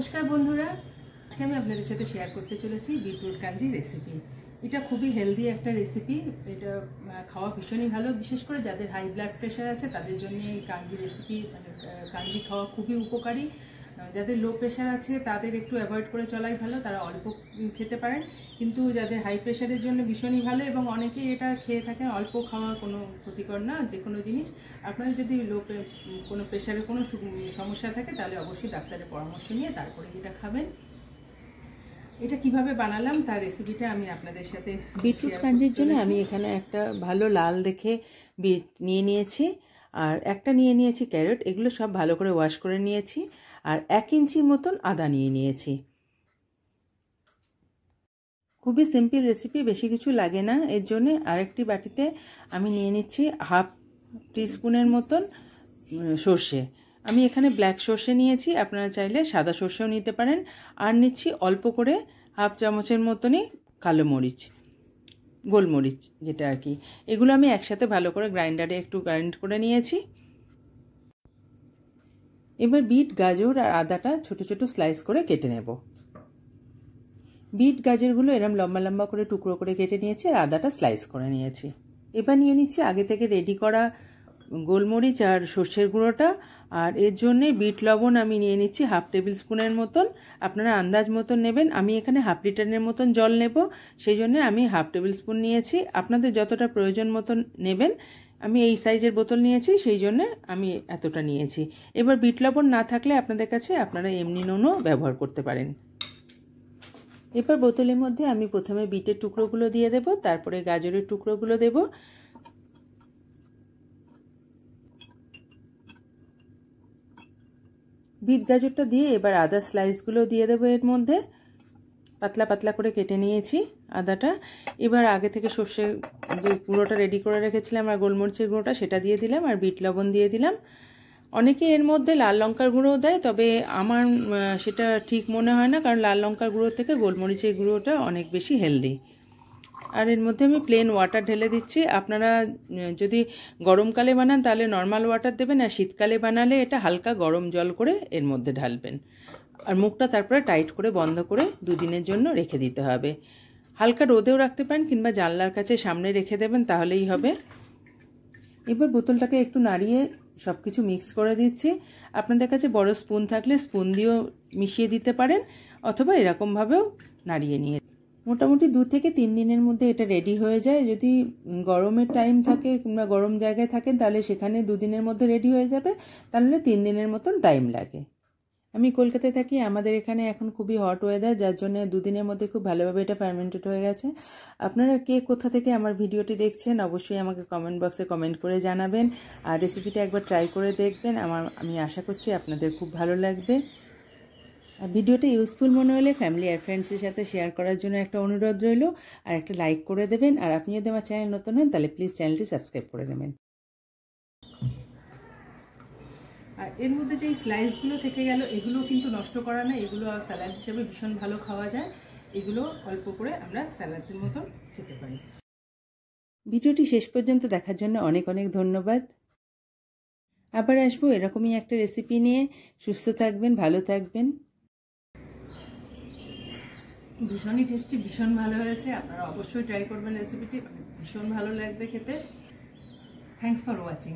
নমস্কার বন্ধুরা, আজকে আমি আপনাদের সাথে শেয়ার করতে চলেছি বিটরুট কাঞ্জি রেসিপি। এটা খুবই হেলদি একটা রেসিপি। এটা খাওয়া ভীষণই ভালো, বিশেষ করে যাদের হাই ব্লাড প্রেশার আছে তাদের জন্য এই কাঞ্জি রেসিপি কাঞ্জি খাওয়া খুবই উপকারী। যাদের লো প্রেশার আছে তাদের একটু অ্যাভয়েড করে চলাই ভালো, তারা অল্প খেতে পারেন। কিন্তু যাদের হাই প্রেশারের জন্য ভীষণই ভালো এবং অনেকেই এটা খেয়ে থাকেন। অল্প খাওয়া কোনো ক্ষতিকর না, যে কোনো জিনিস। আপনার যদি কোনো প্রেশারে কোনো সমস্যা থাকে তাহলে অবশ্যই ডাক্তারের পরামর্শ নিয়ে তারপরে এটা খাবেন। এটা কিভাবে বানালাম তার রেসিপিটা আমি আপনাদের সাথে বিটরুট কাঞ্জির জন্য আমি এখানে একটা ভালো লাল দেখে বিট নিয়ে নিয়েছি, আর একটা নিয়ে নিয়েছি ক্যারট। এগুলো সব ভালো করে ওয়াশ করে নিয়েছি। আর 1 ইঞ্চি মতন আদা নিয়ে নিয়েছি। খুবই সিম্পল রেসিপি, বেশি কিছু লাগে না। এর জন্য আরেকটি বাটিতে আমি নিয়ে নিচ্ছি হাফ টিস্পুনের মতন সর্ষে। আমি এখানে ব্ল্যাক সর্ষে নিয়েছি, আপনারা চাইলে সাদা সর্ষেও নিতে পারেন। আর নিচ্ছি অল্প করে হাফ চামচের মতনই কালো মরিচ, গোলমরিচ যেটা আর কি। এগুলো আমি একসাথে ভালো করে গ্রাইন্ডারে একটু গ্রাইন্ড করে নিয়েছি। এবার বিট, গাজর আর আদাটা ছোট ছোট স্লাইস করে কেটে নেব। বিট গাজরগুলো এরম লম্বা লম্বা করে টুকরো করে কেটে নিয়েছি, আর আদাটা স্লাইস করে নিয়েছি। এবার নিয়ে নিচ্ছি আগে থেকে রেডি করা গোলমরিচ আর সর্ষের গুঁড়োটা। আর এর জন্যে বিট লবণ আমি নিয়ে নিচ্ছি হাফ টেবিল স্পুনের মতন। আপনারা আন্দাজ মতন নেবেন। আমি এখানে হাফ লিটারের মতন জল নেব, সেই জন্য আমি হাফ টেবিল স্পুন নিয়েছি। আপনাদের যতটা প্রয়োজন মতন নেবেন। আমি এই সাইজের বোতল নিয়েছি, সেই জন্য আমি এতটা নিয়েছি। এবার বিট লবণ না থাকলে আপনাদের কাছে আপনারা এমনি নুনও ব্যবহার করতে পারেন। এবার বোতলের মধ্যে আমি প্রথমে বিটের টুকরোগুলো দিয়ে দেব, তারপরে গাজরের টুকরোগুলো দেব। বিট গাজরটা দিয়ে এবার আদা স্লাইসগুলো দিয়ে দেবো এর মধ্যে। পাতলা পাতলা করে কেটে নিয়েছি আদাটা। এবার আগে থেকে সর্ষে যে গুঁড়োটা রেডি করে রেখেছিলাম আর গোলমরিচের গুঁড়োটা সেটা দিয়ে দিলাম, আর বিট লবণ দিয়ে দিলাম। অনেকে এর মধ্যে লাল লঙ্কার গুঁড়োও দেয়, তবে আমার সেটা ঠিক মনে হয় না, কারণ লাল লঙ্কার গুঁড়ো থেকে গোলমরিচের গুঁড়োটা অনেক বেশি হেলদি। আর এর মধ্যে আমি প্লেন ওয়াটার ঢেলে দিচ্ছি। আপনারা যদি গরমকালে বানান তাহলে নর্মাল ওয়াটার দেবেন, আর শীতকালে বানালে এটা হালকা গরম জল করে এর মধ্যে ঢালবেন। আর মুখটা তারপরে টাইট করে বন্ধ করে 2 দিনের জন্য রেখে দিতে হবে। হালকা রোদেও রাখতে পারেন কিংবা জানলার কাছে সামনে রেখে দেবেন, তাহলেই হবে। এবার বোতলটাকে একটু নাড়িয়ে সব কিছু মিক্স করে দিচ্ছি। আপনাদের কাছে বড় স্পুন থাকলে স্পুন দিয়েও মিশিয়ে দিতে পারেন, অথবা এরকমভাবেও নাড়িয়ে নিয়ে। মোটামুটি 2 থেকে 3 দিনের মধ্যে এটা রেডি হয়ে যায়। যদি গরমের টাইম থাকে কিংবা গরম জায়গায় থাকেন তাহলে সেখানে 2 দিনের মধ্যে রেডি হয়ে যাবে, তাহলে 3 দিনের মতন টাইম লাগে। আমি কলকাতায় থাকি, আমাদের এখানে এখন খুবই হট ওয়েদার, যার জন্য 2 দিনের মধ্যে খুব ভালোভাবে এটা ফার্মেন্টেড হয়ে গেছে। আপনারা কে কোথা থেকে আমার ভিডিওটি দেখছেন অবশ্যই আমাকে কমেন্ট বক্সে কমেন্ট করে জানাবেন, আর রেসিপিটা একবার ট্রাই করে দেখবেন। আমি আশা করছি আপনাদের খুব ভালো লাগবে। আর ভিডিওটা ইউজফুল মনে হলে ফ্যামিলি আর ফ্রেন্ডসের সাথে শেয়ার করার জন্য একটা অনুরোধ রইল, আর একটা লাইক করে দেবেন। আর আপনি যদি আমার চ্যানেল নতুন হন তাহলে প্লিজ চ্যানেলটি সাবস্ক্রাইব করে নেবেন। আর এর মধ্যে যে স্লাইসগুলো থেকে গেল এগুলো কিন্তু নষ্ট করা না, এগুলো স্যালাড হিসেবে ভীষণ ভালো খাওয়া যায়। এগুলো অল্প করে আমরা স্যালাডের মতো খেতে পারি। ভিডিওটি শেষ পর্যন্ত দেখার জন্য অনেক অনেক ধন্যবাদ। আবার আসবো এরকমই একটা রেসিপি নিয়ে। সুস্থ থাকবেন, ভালো থাকবেন। ভীষণই টেস্টি, ভীষণ ভালো হয়েছে। আপনারা অবশ্যই ট্রাই করবেন রেসিপিটি, ভীষণ ভালো লাগবে খেতে। Thanks for watching.